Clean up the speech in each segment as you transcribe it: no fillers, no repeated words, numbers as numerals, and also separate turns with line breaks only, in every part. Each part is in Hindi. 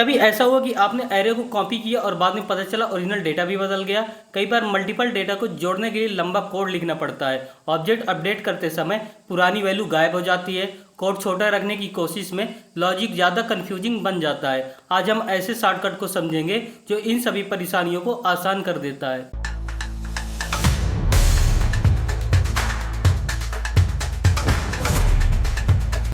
कभी ऐसा हुआ कि आपने एरे को कॉपी किया और बाद में पता चला ओरिजिनल डेटा भी बदल गया। कई बार मल्टीपल डेटा को जोड़ने के लिए लंबा कोड लिखना पड़ता है। ऑब्जेक्ट अपडेट करते समय पुरानी वैल्यू गायब हो जाती है। कोड छोटा रखने की कोशिश में लॉजिक ज़्यादा कंफ्यूजिंग बन जाता है। आज हम ऐसे शॉर्टकट को समझेंगे जो इन सभी परेशानियों को आसान कर देता है।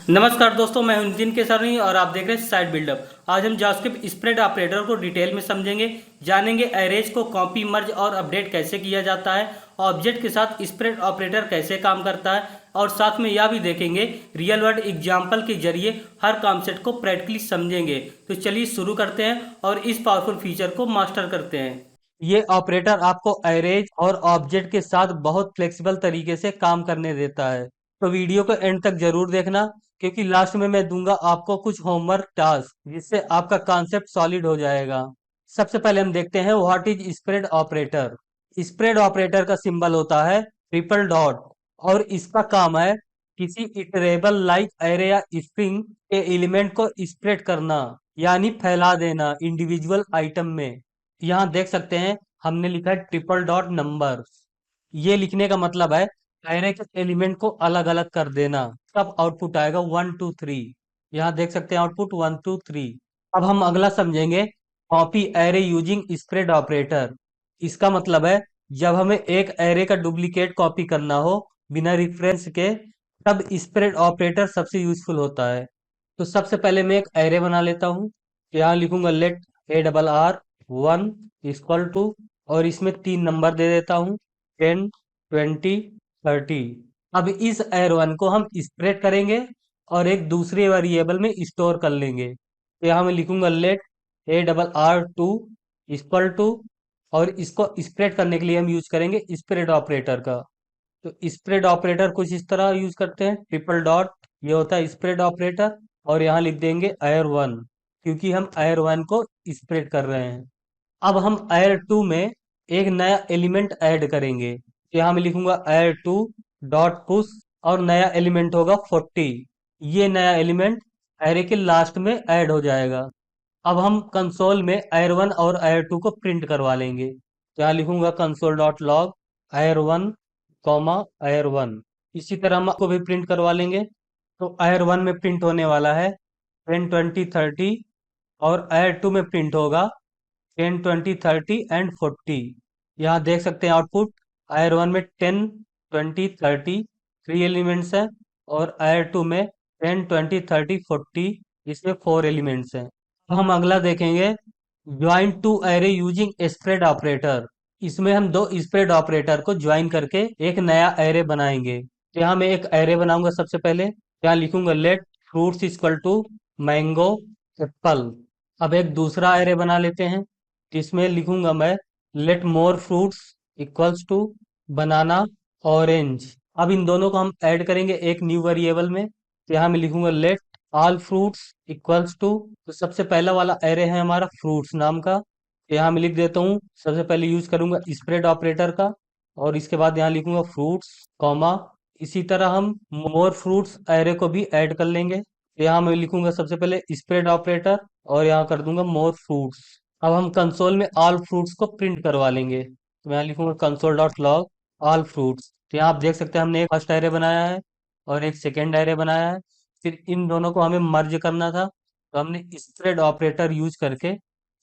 नमस्कार दोस्तों, मैं हूं नितिन केसरनी और आप देख रहे हैं साइट बिल्डअप। आज हम जावास्क्रिप्ट स्प्रेड ऑपरेटर को डिटेल में समझेंगे, जानेंगे एरेज को कॉपी, मर्ज और अपडेट कैसे किया जाता है, ऑब्जेक्ट के साथ स्प्रेड ऑपरेटर कैसे काम करता है, और साथ में यह भी देखेंगे रियल वर्ल्ड एग्जाम्पल के जरिए हर कॉन्सेप्ट को प्रैक्टिकली समझेंगे। तो चलिए शुरू करते हैं और इस पावरफुल फीचर को मास्टर करते हैं। ये ऑपरेटर आपको एरेज और ऑब्जेक्ट के साथ बहुत फ्लेक्सिबल तरीके से काम करने देता है। तो वीडियो को एंड तक जरूर देखना, क्योंकि लास्ट में मैं दूंगा आपको कुछ होमवर्क टास्क, जिससे आपका कॉन्सेप्ट सॉलिड हो जाएगा। सबसे पहले हम देखते हैं what is spread operator. Spread operator का सिंबल होता है ट्रिपल डॉट, और इसका काम है किसी इटरेबल लाइक एरे या स्ट्रिंग के एलिमेंट को स्प्रेड करना, यानी फैला देना इंडिविजुअल आइटम में। यहाँ देख सकते हैं हमने लिखा है ट्रिपल डॉट नंबर। ये लिखने का मतलब है एरे के एलिमेंट को अलग अलग कर देना। तब आउटपुट आएगा 1 2 3। यहाँ देख सकते हैं आउटपुट 1 2 3। अब हम अगला समझेंगे copy array using spread operator. इसका मतलब है जब हमें एक एरे का डुप्लीकेट कॉपी करना हो बिना रेफरेंस के, तब स्प्रेड ऑपरेटर सबसे यूजफुल होता है। तो सबसे पहले मैं एक एरे बना लेता हूँ। यहाँ लिखूंगा लेट ARR1 इक्वल टू, और इसमें 3 नंबर दे देता हूँ 10 20 30। अब इस ARR1 को हम स्प्रेड करेंगे और एक दूसरे वेरिएबल में स्टोर कर लेंगे। तो यहाँ मैं लिखूंगा लेट ARR2 इक्वल टू, और इसको स्प्रेड करने के लिए हम यूज करेंगे स्प्रेड ऑपरेटर का। तो स्प्रेड ऑपरेटर कुछ इस तरह यूज करते हैं, ट्रिपल डॉट, ये होता है स्प्रेड ऑपरेटर, और यहाँ लिख देंगे ARR1, क्योंकि हम ARR1 को स्प्रेड कर रहे हैं। अब हम ARR2 में एक नया एलिमेंट ऐड करेंगे। तो यहाँ मैं लिखूंगा ARR2 डॉट पुश, और नया एलिमेंट होगा 40। ये नया एलिमेंट एरे के लास्ट में ऐड हो जाएगा। अब हम कंसोल में ARR1 और ARR2 को प्रिंट करवा लेंगे। तो यहाँ लिखूंगा console dot log ARR1 comma ARR1। इसी तरह हम आपको भी प्रिंट करवा लेंगे। तो ARR1 में प्रिंट होने वाला है 10 20 30, और ARR2 में प्रिंट होगा 10 20 30 एंड 40। यहाँ देख सकते हैं आउटपुट ARR1 में 10 20 30 3 एलिमेंट्स हैं, और ARR2 में 10 20 30 40, इसमें 4 एलिमेंट्स हैं। अब हम अगला देखेंगे join two array using spread operator. इसमें हम दो स्प्रेड ऑपरेटर को ज्वाइन करके एक नया एरे बनाएंगे। तो यहाँ मैं एक एरे बनाऊंगा। सबसे पहले यहाँ लिखूंगा let fruits equal to mango apple. अब एक दूसरा एरे बना लेते हैं, जिसमें लिखूंगा मैं let more fruits equals to banana orange. अब इन दोनों को हम ऐड करेंगे एक न्यू वेरिएबल में। तो यहाँ मैं लिखूंगा let all fruits equals to, तो सबसे पहला वाला एरे है हमारा फ्रूट्स नाम का। तो यहाँ मैं लिख देता हूँ, सबसे पहले यूज करूंगा स्प्रेड ऑपरेटर का, और इसके बाद यहाँ लिखूंगा फ्रूट्स कॉमा। इसी तरह हम मोर फ्रूट्स एरे को भी ऐड कर लेंगे। तो यहाँ मैं लिखूंगा सबसे पहले स्प्रेड ऑपरेटर, और यहाँ कर दूंगा मोर फ्रूट्स। अब हम कंसोल में ऑल फ्रूट्स को प्रिंट करवा लेंगे। तो मैं यहाँ लिखूंगा console dot log all fruits. तो यहाँ आप देख सकते हैं हमने एक फर्स्ट एरे बनाया है और एक सेकेंड एरे बनाया है। फिर इन दोनों को हमें मर्ज करना था, तो हमने स्प्रेड ऑपरेटर यूज करके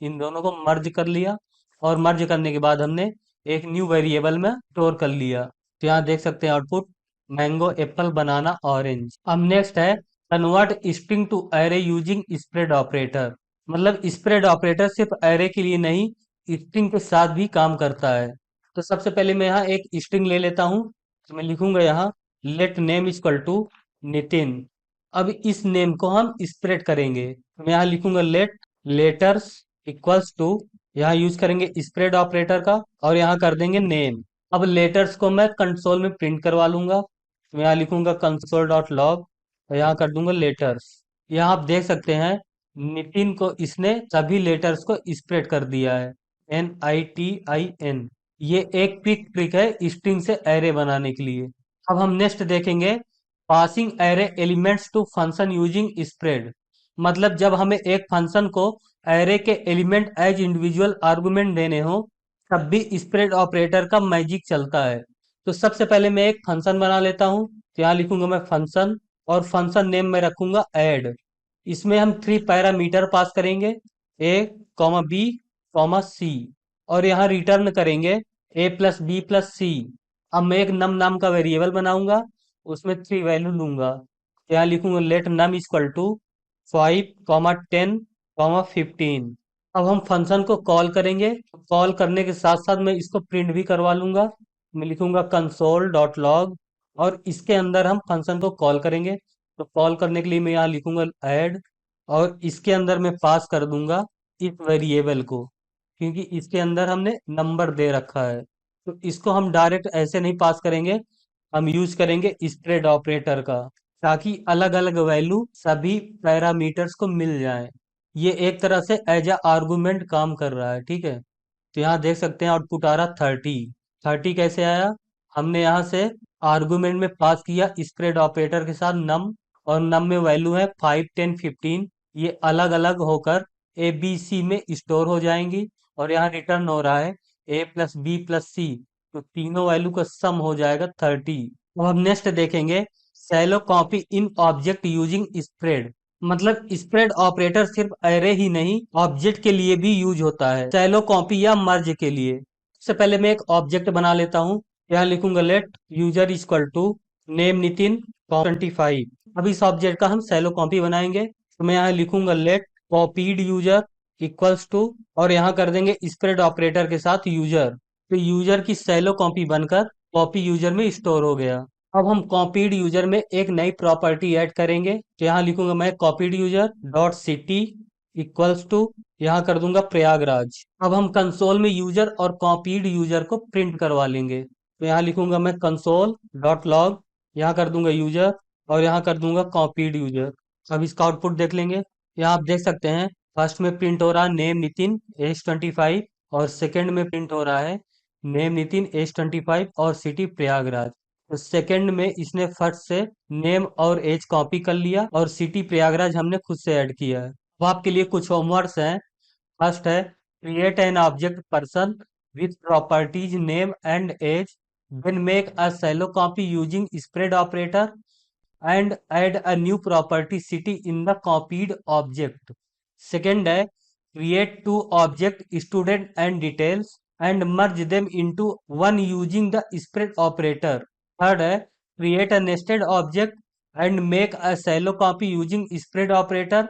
इन दोनों को मर्ज कर लिया, और मर्ज करने के बाद हमने एक न्यू वेरिएबल में स्टोर कर लिया। तो यहाँ देख सकते हैं output mango apple banana orange. अब नेक्स्ट है convert string to array using spread operator. मतलब स्प्रेड ऑपरेटर सिर्फ एरे के लिए नहीं, स्ट्रिंग के साथ भी काम करता है। तो सबसे पहले मैं यहाँ एक स्ट्रिंग ले लेता हूँ। तो मैं लिखूंगा यहाँ let name equal to Nitin. अब इस नेम को हम स्प्रेड करेंगे। मैं यहाँ लिखूंगा लेट लेटर्स इक्वल्स टू, यहाँ यूज करेंगे स्प्रेड ऑपरेटर का, और यहाँ कर देंगे नेम। अब लेटर्स को मैं कंसोल में प्रिंट करवा लूंगा। मैं यहाँ लिखूंगा कंसोल डॉट लॉग, और यहाँ कर दूंगा लेटर्स। यहाँ आप देख सकते हैं नितिन को इसने सभी लेटर्स को स्प्रेड कर दिया है, NITIN। ये एक क्विक ट्रिक है स्ट्रिंग से एरे बनाने के लिए। अब हम नेक्स्ट देखेंगे passing array elements to function using spread. मतलब जब हमें एक फंक्शन को एरे के एलिमेंट एज इंडिविजुअल आर्गुमेंट देने हो तब भी स्प्रेड ऑपरेटर का मैजिक चलता है। तो सबसे पहले मैं एक फंक्शन बना लेता हूँ। तो यहाँ लिखूंगा मैं फंक्शन, और फंक्शन नेम में रखूंगा ऐड। इसमें हम 3 पैरामीटर पास करेंगे, ए कॉमा बी कॉमा सी, और यहाँ रिटर्न करेंगे ए प्लस बी प्लस सी। अब मैं एक नम नाम का वेरिएबल बनाऊंगा, उसमें 3 वैल्यू लूंगा। यहाँ लिखूंगा लेट नम इक्वल टू 5, 10, 15। अब हम फंक्शन को कॉल करेंगे। कॉल करने के साथ साथ मैं इसको प्रिंट भी करवा लूंगा। मैं लिखूंगा कंसोल डॉट लॉग, और इसके अंदर हम फंक्शन को कॉल करेंगे। तो कॉल करने के लिए मैं यहाँ लिखूंगा ऐड, और इसके अंदर मैं पास कर दूंगा इस वेरिएबल को, क्योंकि इसके अंदर हमने नंबर दे रखा है। तो इसको हम डायरेक्ट ऐसे नहीं पास करेंगे, हम यूज करेंगे स्प्रेड ऑपरेटर का, ताकि अलग अलग वैल्यू सभी पैरामीटर्स को मिल जाए। ये एक तरह से एज अ आर्गुमेंट काम कर रहा है, ठीक है। तो यहाँ देख सकते हैं आउटपुट आ रहा 30। 30 कैसे आया? हमने यहाँ से आर्गुमेंट में पास किया स्प्रेड ऑपरेटर के साथ नम, और नम में वैल्यू है 5, 10, 15। ये अलग अलग होकर ए बी सी में स्टोर हो जाएंगी, और यहाँ रिटर्न हो रहा है ए प्लस बी प्लस सी। तो तीनों वैल्यू का सम हो जाएगा 30। अब हम नेक्स्ट देखेंगे shallow copy in object using spread. मतलब स्प्रेड ऑपरेटर सिर्फ एरे ही नहीं, ऑब्जेक्ट के लिए भी यूज होता है, शैलो कॉपी या मर्ज के लिए। सबसे पहले मैं एक ऑब्जेक्ट बना लेता हूँ। यहाँ लिखूंगा let user equal to name Nitin 25। अब इस ऑब्जेक्ट का हम शैलो कॉपी बनाएंगे। तो मैं यहाँ लिखूंगा let copied user equals to, और यहाँ कर देंगे स्प्रेड ऑपरेटर के साथ यूजर। तो यूजर की शैलो कॉपी बनकर कॉपी यूजर में स्टोर हो गया। अब हम कॉपीड यूजर में एक नई प्रॉपर्टी ऐड करेंगे। तो यहाँ लिखूंगा मैं copied user dot city equals to, यहाँ कर दूंगा प्रयागराज। अब हम कंसोल में यूजर और कॉपीड यूजर को प्रिंट करवा लेंगे। तो यहाँ लिखूंगा मैं कंसोल डॉट लॉग, यहाँ कर दूंगा यूजर, और यहाँ कर दूंगा कॉपीड यूजर। अब इसका आउटपुट देख लेंगे। यहाँ आप देख सकते हैं फर्स्ट में प्रिंट हो रहा है नेम नितिन एज 25, और सेकंड में प्रिंट हो रहा है नेम नितिन एज 25 और सिटी प्रयागराज। तो सेकंड में इसने फर्स्ट से नेम और एज कॉपी कर लिया, और सिटी प्रयागराज हमने खुद से ऐड किया है। अब आपके लिए कुछ होमवर्क्स हैं। फर्स्ट है create an object person with properties name and age, then make a shallow copy using spread operator, and add a new property city in the copied object. Second है create two object student and details and merge them into one using the spread operator. Third है create a nested object and make a shallow copy using spread operator.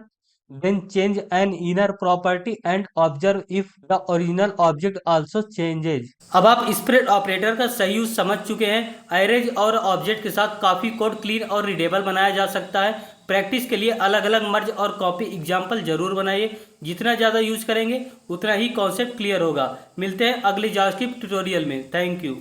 Then change an inner property and observe if the original object also changes. अब आप स्प्रेड ऑपरेटर का सही यूज समझ चुके हैं। एरेज और ऑब्जेक्ट के साथ काफी कोड क्लीन और रीडेबल बनाया जा सकता है। प्रैक्टिस के लिए अलग अलग मर्ज और कॉपी एग्जाम्पल जरूर बनाइए। जितना ज़्यादा यूज करेंगे उतना ही कॉन्सेप्ट क्लियर होगा। मिलते हैं अगले जावास्क्रिप्ट ट्यूटोरियल में। Thank you.